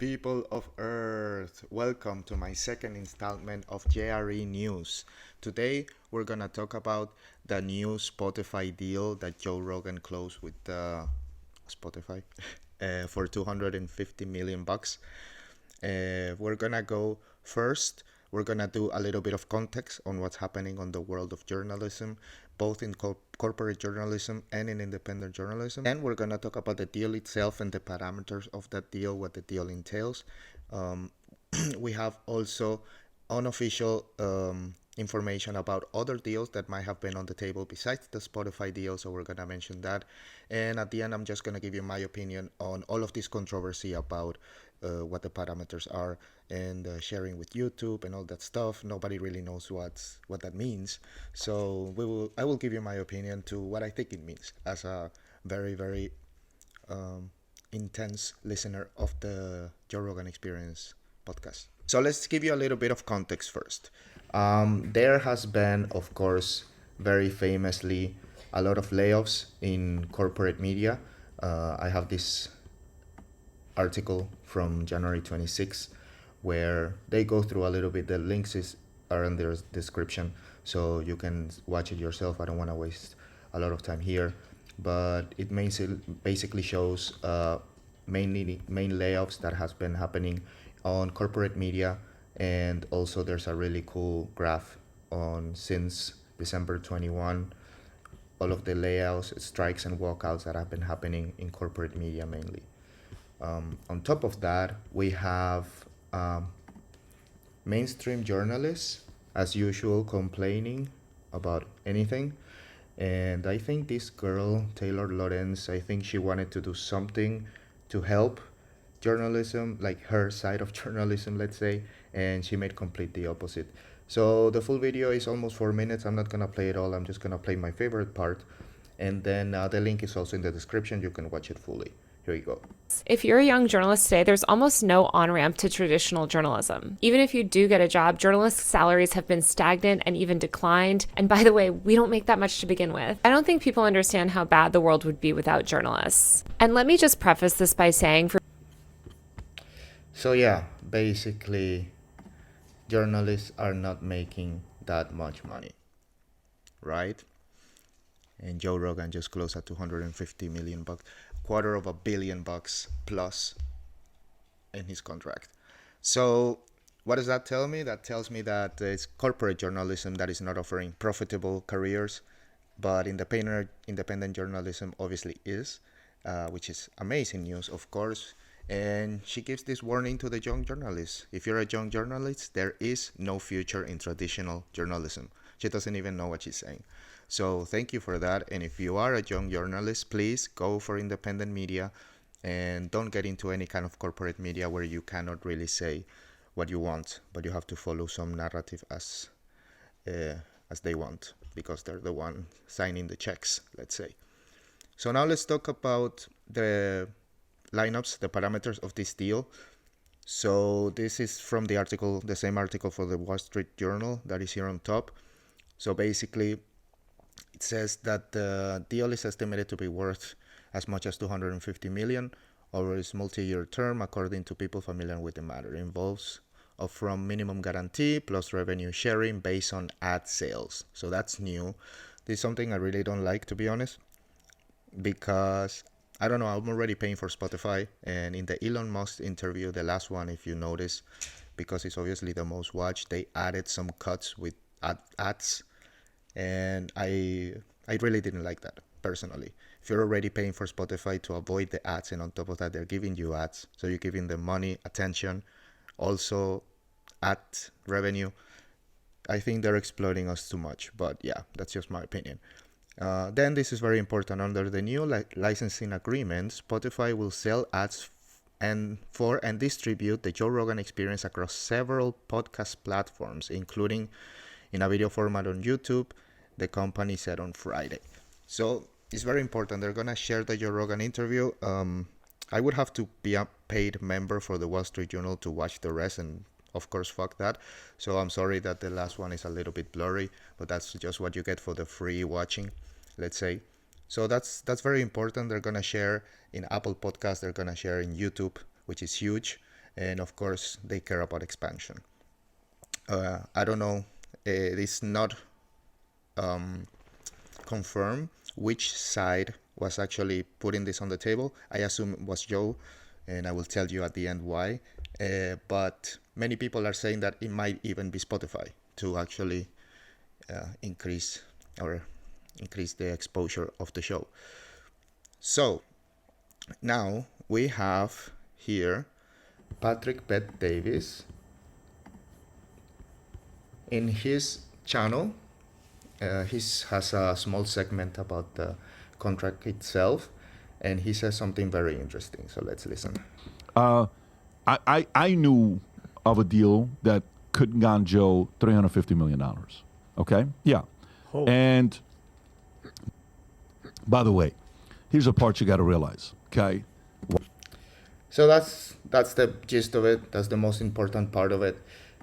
people of Earth, welcome to my second installment of JRE News. Today we're gonna talk about the new Spotify deal that Joe Rogan closed with Spotify for 250 million bucks. We're gonna go first. We're gonna do a little bit of context on what's happening on the world of journalism, both in corporate journalism and in independent journalism. And we're gonna talk about the deal itself and the parameters of that deal, what the deal entails. We have also unofficial information about other deals that might have been on the table besides the Spotify deal, so we're gonna mention that. And at the end, I'm just gonna give you my opinion on all of this controversy about what the parameters are and sharing with YouTube and all that stuff. Nobody really knows what that means, so I will give you my opinion to what I think it means as a very intense listener of the Joe Rogan Experience podcast. So let's give you a little bit of context first. There has been, of course, very famously, a lot of layoffs in corporate media. I have this article from January 26 where they go through a little bit. The links are in their description, so you can watch it yourself. I don't want to waste a lot of time here, but it basically shows main layoffs that has been happening on corporate media, and also there's a really cool graph on since December 21, all of the layoffs, strikes, and walkouts that have been happening in corporate media mainly. On top of that, we have mainstream journalists, as usual, complaining about anything. And I think this girl, Taylor Lorenz, I think she wanted to do something to help journalism, like her side of journalism, let's say, and she made complete the opposite. So the full video is almost 4 minutes. I'm not gonna play it all. I'm just gonna play my favorite part. And then the link is also in the description. You can watch it fully. Here you go. If you're a young journalist today, there's almost no on-ramp to traditional journalism. Even if you do get a job, journalists' salaries have been stagnant and even declined. And by the way, we don't make that much to begin with. I don't think people understand how bad the world would be without journalists. And let me just preface this by saying So yeah, basically, journalists are not making that much money, right? And Joe Rogan just closed at 250 million bucks, $250 million bucks plus in his contract. So what does that tell me? That tells me that it's corporate journalism that is not offering profitable careers, but independent journalism obviously is, which is amazing news, of course. And she gives this warning to the young journalists. If you're a young journalist, there is no future in traditional journalism. She doesn't even know what she's saying. So thank you for that. And if you are a young journalist, please go for independent media and don't get into any kind of corporate media where you cannot really say what you want, but you have to follow some narrative as they want, because they're the one signing the checks, let's say. So now let's talk about the lineups, the parameters of this deal. So this is from the article, the same article for the Wall Street Journal that is here on top. So basically, it says that the deal is estimated to be worth as much as 250 million over its multi-year term, according to people familiar with the matter. It involves from minimum guarantee plus revenue sharing based on ad sales. So that's new. This is something I really don't like, to be honest, because I don't know, I'm already paying for Spotify, and in the Elon Musk interview, the last one, if you notice, because it's obviously the most watched, they added some cuts with ads, and I really didn't like that, personally. If you're already paying for Spotify to avoid the ads, and on top of that they're giving you ads, so you're giving them money, attention, also ad revenue, I think they're exploiting us too much. But yeah, that's just my opinion. Then this is very important. Under the new licensing agreement, Spotify will sell ads and distribute the Joe Rogan Experience across several podcast platforms, including in a video format on YouTube, the company said on Friday. So it's very important. They're going to share the Joe Rogan interview. I would have to be a paid member for the Wall Street Journal to watch the rest, and of course, fuck that. So I'm sorry that the last one is a little bit blurry, but that's just what you get for the free watching, let's say. So that's very important. They're going to share in Apple Podcasts. They're going to share in YouTube, which is huge. and of course they care about expansion. I don't know, it is not confirmed which side was actually putting this on the table. I assume it was Joe, and I will tell you at the end why. But many people are saying that it might even be Spotify to actually increase the exposure of the show. So now we have here Patrick Bet Davis in his channel. He has a small segment about the contract itself, and he says something very interesting. So let's listen. I knew of a deal that could gone Joe $350 million. Okay? Yeah. Oh. And by the way, here's a part you got to realize. Okay? So that's the gist of it. That's the most important part of it.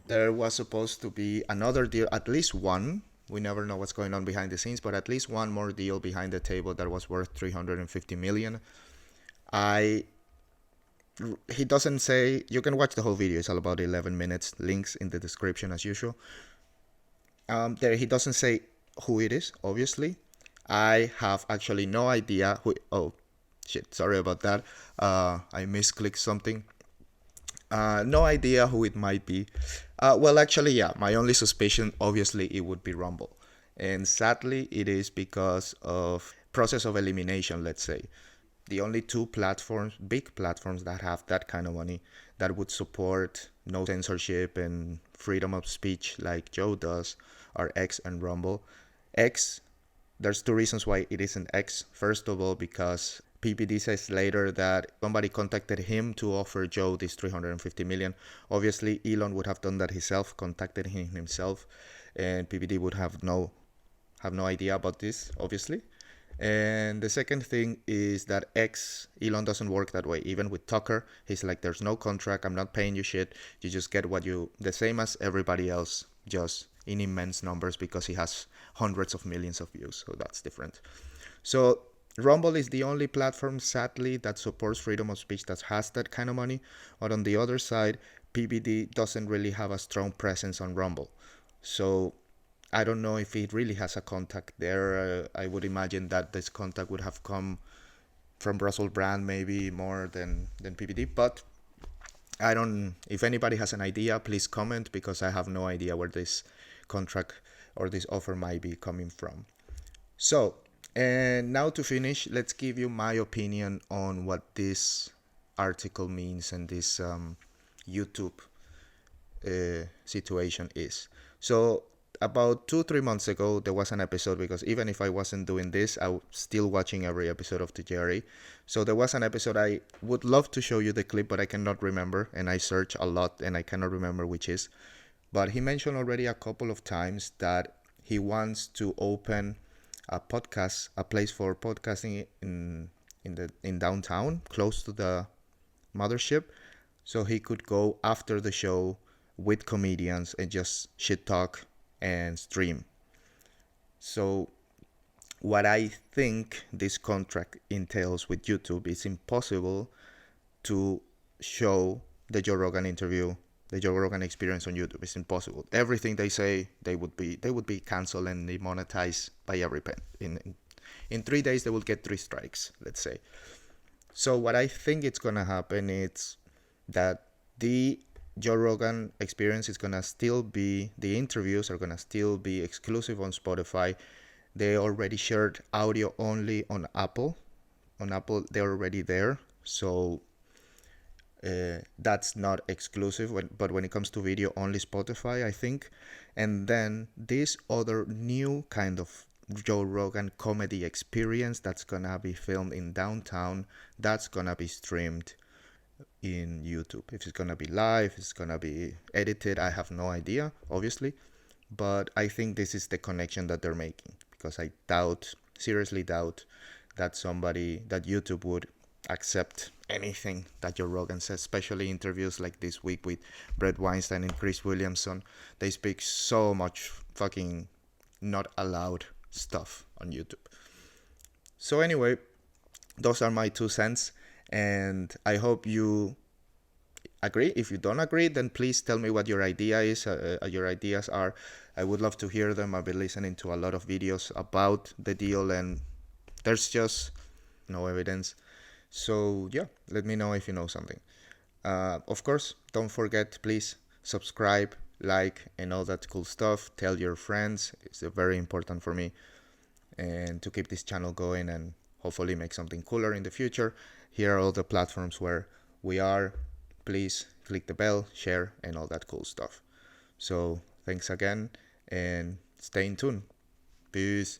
There was supposed to be another deal, at least one. We never know what's going on behind the scenes, but at least one more deal behind the table that was worth 350 million. He doesn't say. You can watch the whole video. It's all about 11 minutes. Links in the description as usual. There he doesn't say who it is. Obviously, I have actually no idea who. Oh, shit! Sorry about that. I misclicked something. No idea who it might be. Well, actually, yeah. My only suspicion, obviously, it would be Rumble, and sadly, it is because of process of elimination. Let's say the only two platforms, big platforms that have that kind of money that would support no censorship and freedom of speech like Joe does are X and Rumble. X, there's two reasons why it isn't X. First of all, because PPD says later that somebody contacted him to offer Joe this 350 million. Obviously, Elon would have done that himself, contacted him himself, and PPD would have no idea about this, obviously. And the second thing is that Elon doesn't work that way. Even with Tucker, he's like, there's no contract. I'm not paying you shit. You just get the same as everybody else, just in immense numbers because he has hundreds of millions of views. So that's different. So Rumble is the only platform, sadly, that supports freedom of speech that has that kind of money. But on the other side, PBD doesn't really have a strong presence on Rumble. So I don't know if it really has a contact there. I would imagine that this contact would have come from Russell Brand maybe more than PBD. But I don't. If anybody has an idea, please comment because I have no idea where this contract or this offer might be coming from. So, and now to finish, let's give you my opinion on what this article means and this YouTube situation is. So about 2-3 months ago, there was an episode, because even if I wasn't doing this, I was still watching every episode of the JRE. So there was an episode, I would love to show you the clip, but I cannot remember, and I search a lot and I cannot remember which is. But he mentioned already a couple of times that he wants to open a place for podcasting in downtown, close to the mothership, so he could go after the show with comedians and just shit talk and stream. So what I think this contract entails with YouTube is impossible to show the Joe Rogan interview, the Joe Rogan experience on YouTube. It's impossible. Everything they say, they would be canceled and demonetized by every pen. In 3 days they will get 3 strikes, let's say. So what I think it's gonna happen is that the Joe Rogan experience is gonna still be, the interviews are gonna still be exclusive on Spotify. They already shared audio only on Apple. On Apple, they're already there. So that's not exclusive. But when it comes to video, only Spotify, I think. And then this other new kind of Joe Rogan comedy experience that's gonna be filmed in downtown, that's gonna be streamed in YouTube. If it's gonna be live, if it's gonna be edited, I have no idea, obviously. But I think this is the connection that they're making, because I seriously doubt that YouTube would accept anything that Joe Rogan says, especially interviews like this week with Brett Weinstein and Chris Williamson. They speak so much fucking not allowed stuff on YouTube. So anyway, those are my 2 cents, and I hope you agree. If you don't agree, then please tell me what your idea is. Your ideas are. I would love to hear them. I've been listening to a lot of videos about the deal, and there's just no evidence. So yeah, let me know if you know something. Of course, don't forget, please subscribe, like, and all that cool stuff. Tell your friends. It's very important for me, and to keep this channel going and hopefully make something cooler in the future. Here are all the platforms where we are. Please click the bell, share, and all that cool stuff. So thanks again, and stay in tune. Peace.